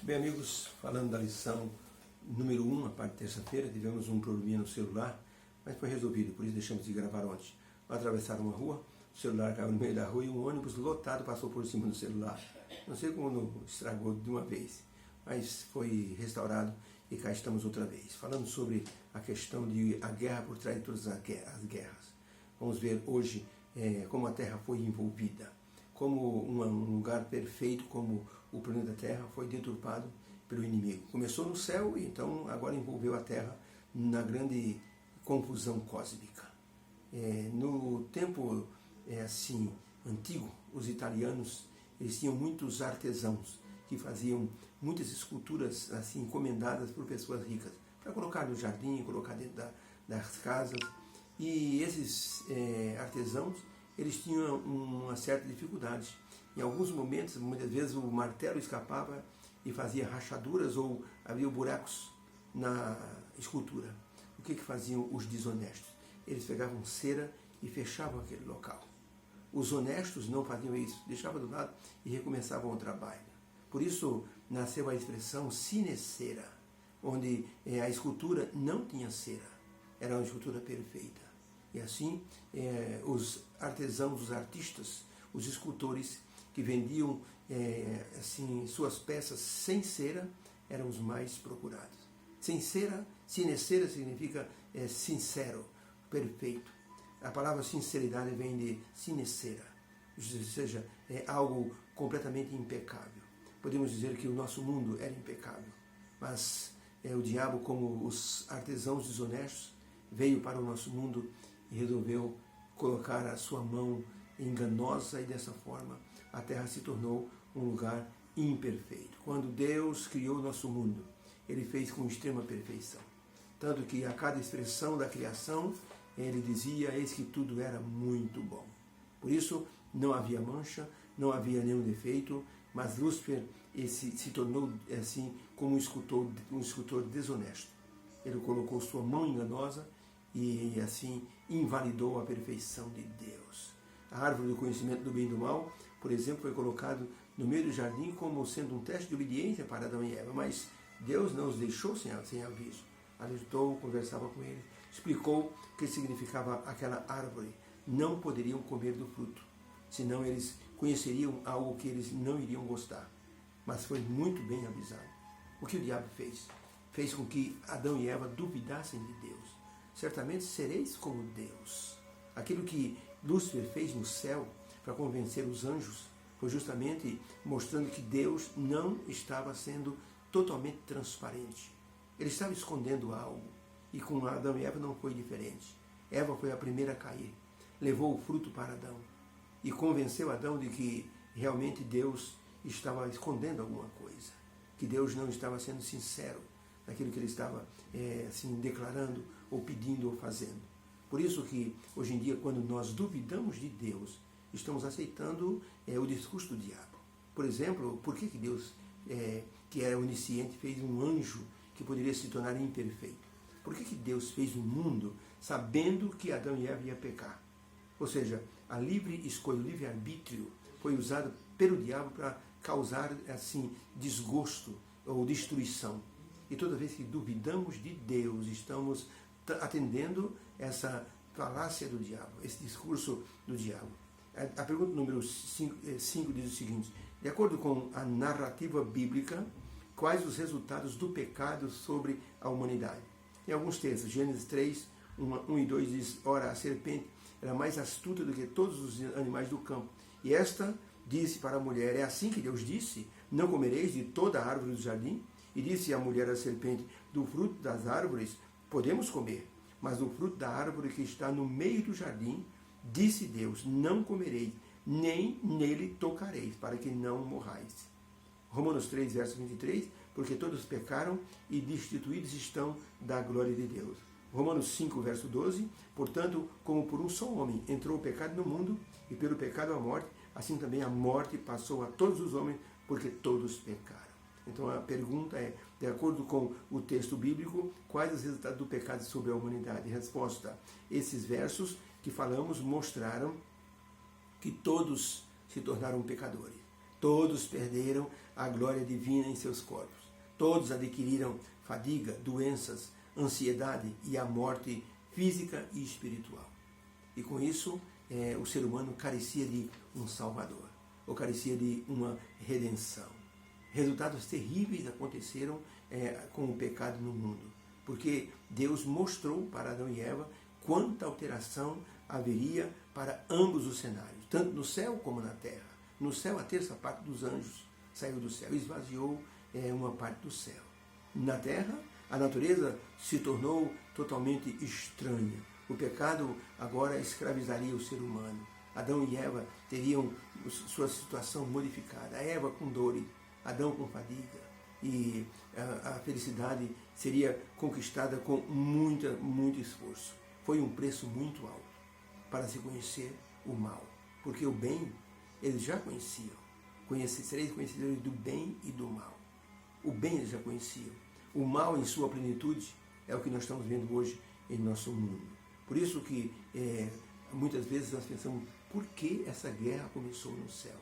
Bem, amigos, falando da lição número 1, a parte de terça-feira, tivemos um probleminha no celular, mas foi resolvido, por isso deixamos de gravar ontem. Atravessaram uma rua, o celular caiu no meio da rua e um ônibus lotado passou por cima do celular. Não sei como não estragou de uma vez, mas foi restaurado e cá estamos outra vez. Falando sobre a questão de a guerra por trás de todas as guerras. Vamos ver hoje como a Terra foi envolvida, como um lugar perfeito, como o planeta Terra foi deturpado pelo inimigo. Começou no céu e então agora envolveu a Terra na grande confusão cósmica. No tempo assim antigo, os italianos eles tinham muitos artesãos que faziam muitas esculturas assim encomendadas por pessoas ricas para colocar no jardim, colocar dentro das casas. E esses artesãos eles tinham uma certa dificuldade. Em alguns momentos, muitas vezes o martelo escapava e fazia rachaduras ou havia buracos na escultura. O que faziam os desonestos? Eles pegavam cera e fechavam aquele local. Os honestos não faziam isso, deixavam do lado e recomeçavam o trabalho. Por isso nasceu a expressão sine cera, onde a escultura não tinha cera, era uma escultura perfeita. E assim, os artesãos, os artistas, os escultores que vendiam assim, suas peças sem cera eram os mais procurados. Sem cera, sine cera significa sincero, perfeito. A palavra sinceridade vem de sine cera, ou seja, é algo completamente impecável. Podemos dizer que o nosso mundo era impecável, mas o diabo, como os artesãos desonestos, veio para o nosso mundo e resolveu colocar a sua mão enganosa e dessa forma a Terra se tornou um lugar imperfeito. Quando Deus criou o nosso mundo, Ele fez com extrema perfeição. Tanto que a cada expressão da criação, Ele dizia, eis que tudo era muito bom. Por isso, não havia mancha, não havia nenhum defeito, mas Lúcifer se tornou assim como um escultor desonesto. Ele colocou sua mão enganosa e assim invalidou a perfeição de Deus. A árvore do conhecimento do bem e do mal, por exemplo, foi colocado no meio do jardim como sendo um teste de obediência para Adão e Eva, mas Deus não os deixou sem aviso. Alertou, conversava com eles, explicou o que significava aquela árvore. Não poderiam comer do fruto, senão eles conheceriam algo que eles não iriam gostar. Mas foi muito bem avisado. O que o diabo fez? Fez com que Adão e Eva duvidassem de Deus. Certamente sereis como Deus. Aquilo que Lúcifer fez no céu para convencer os anjos foi justamente mostrando que Deus não estava sendo totalmente transparente. Ele estava escondendo algo. E com Adão e Eva não foi diferente. Eva foi a primeira a cair. Levou o fruto para Adão. E convenceu Adão de que realmente Deus estava escondendo alguma coisa. Que Deus não estava sendo sincero naquilo que ele estava assim, declarando, ou pedindo, ou fazendo. Por isso que, hoje em dia, quando nós duvidamos de Deus, estamos aceitando o discurso do diabo. Por exemplo, por que Deus, que era onisciente, fez um anjo que poderia se tornar imperfeito? Por que Deus fez um mundo sabendo que Adão e Eva iam pecar? Ou seja, a livre escolha, o livre-arbítrio foi usado pelo diabo para causar assim, desgosto ou destruição. E toda vez que duvidamos de Deus, estamos atendendo essa falácia do diabo, esse discurso do diabo. A pergunta número 5 diz o seguinte: de acordo com a narrativa bíblica, quais os resultados do pecado sobre a humanidade? Em alguns textos, Gênesis 3, 1 e 2 diz, ora, a serpente era mais astuta do que todos os animais do campo. E esta disse para a mulher, é assim que Deus disse, não comereis de toda a árvore do jardim? E disse a mulher à serpente, do fruto das árvores podemos comer, mas do fruto da árvore que está no meio do jardim, disse Deus, não comereis, nem nele tocareis, para que não morrais. Romanos 3, verso 23, porque todos pecaram e destituídos estão da glória de Deus. Romanos 5, verso 12, portanto, como por um só homem entrou o pecado no mundo, e pelo pecado a morte, assim também a morte passou a todos os homens, porque todos pecaram. Então a pergunta é, de acordo com o texto bíblico, quais os resultados do pecado sobre a humanidade? Resposta, esses versos que falamos mostraram que todos se tornaram pecadores. Todos perderam a glória divina em seus corpos. Todos adquiriram fadiga, doenças, ansiedade e a morte física e espiritual. E com isso, o ser humano carecia de um Salvador, ou carecia de uma redenção. Resultados terríveis aconteceram com o pecado no mundo, porque Deus mostrou para Adão e Eva quanta alteração haveria para ambos os cenários, tanto no céu como na terra. No céu, a terça parte dos anjos saiu do céu, esvaziou uma parte do céu. Na terra, a natureza se tornou totalmente estranha. O pecado agora escravizaria o ser humano. Adão e Eva teriam sua situação modificada. A Eva com dores, Adão com fadiga. E a felicidade seria conquistada com muito esforço. Foi um preço muito alto para se conhecer o mal. Porque o bem, eles já conheciam. Sereis conhecedores do bem e do mal. O bem eles já conheciam. O mal em sua plenitude é o que nós estamos vendo hoje em nosso mundo. Por isso que muitas vezes nós pensamos, por que essa guerra começou no céu?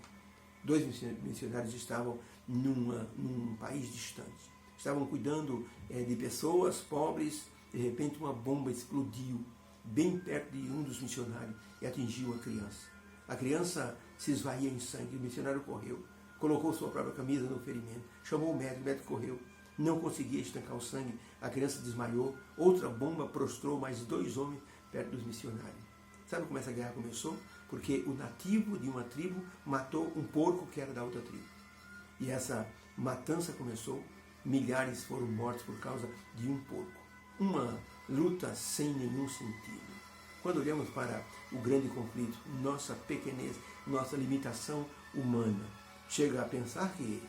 2 missionários estavam num país distante. Estavam cuidando de pessoas pobres. De repente uma bomba explodiu bem perto de um dos missionários e atingiu a criança. A criança se esvaía em sangue. O missionário correu, colocou sua própria camisa no ferimento, chamou o médico correu. Não conseguia estancar o sangue, a criança desmaiou, outra bomba prostrou mais 2 homens perto dos missionários. Sabe como essa guerra começou? Porque o nativo de uma tribo matou um porco que era da outra tribo. E essa matança começou, milhares foram mortos por causa de um porco. Uma luta sem nenhum sentido. Quando olhamos para o grande conflito, nossa pequenez, nossa limitação humana, chega a pensar que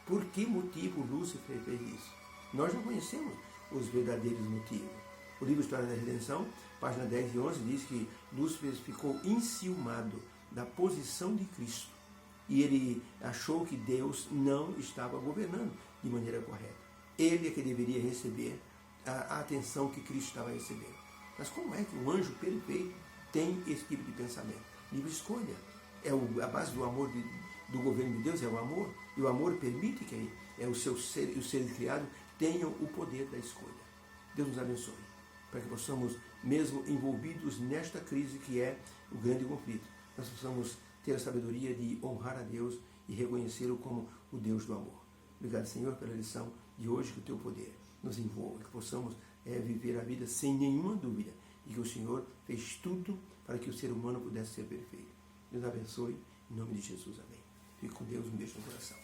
por que motivo Lúcifer fez isso? Nós não conhecemos os verdadeiros motivos. O livro História da Redenção, página 10 e 11, diz que Lúcifer ficou enciumado da posição de Cristo. E ele achou que Deus não estava governando de maneira correta. Ele é que deveria receber a atenção que Cristo estava recebendo. Mas como é que um anjo perfeito tem esse tipo de pensamento? Livre escolha. A base do amor do governo de Deus é o amor, e o amor permite que os seres criados tenham o poder da escolha. Deus nos abençoe, para que possamos, mesmo envolvidos nesta crise que é o grande conflito, nós possamos ter a sabedoria de honrar a Deus e reconhecê-lo como o Deus do amor. Obrigado, Senhor, pela lição de hoje, que o Teu poder nos envolva, que possamos viver a vida sem nenhuma dúvida, e que o Senhor fez tudo para que o ser humano pudesse ser perfeito. Deus abençoe, em nome de Jesus, amém. Fique com Deus, um beijo no coração.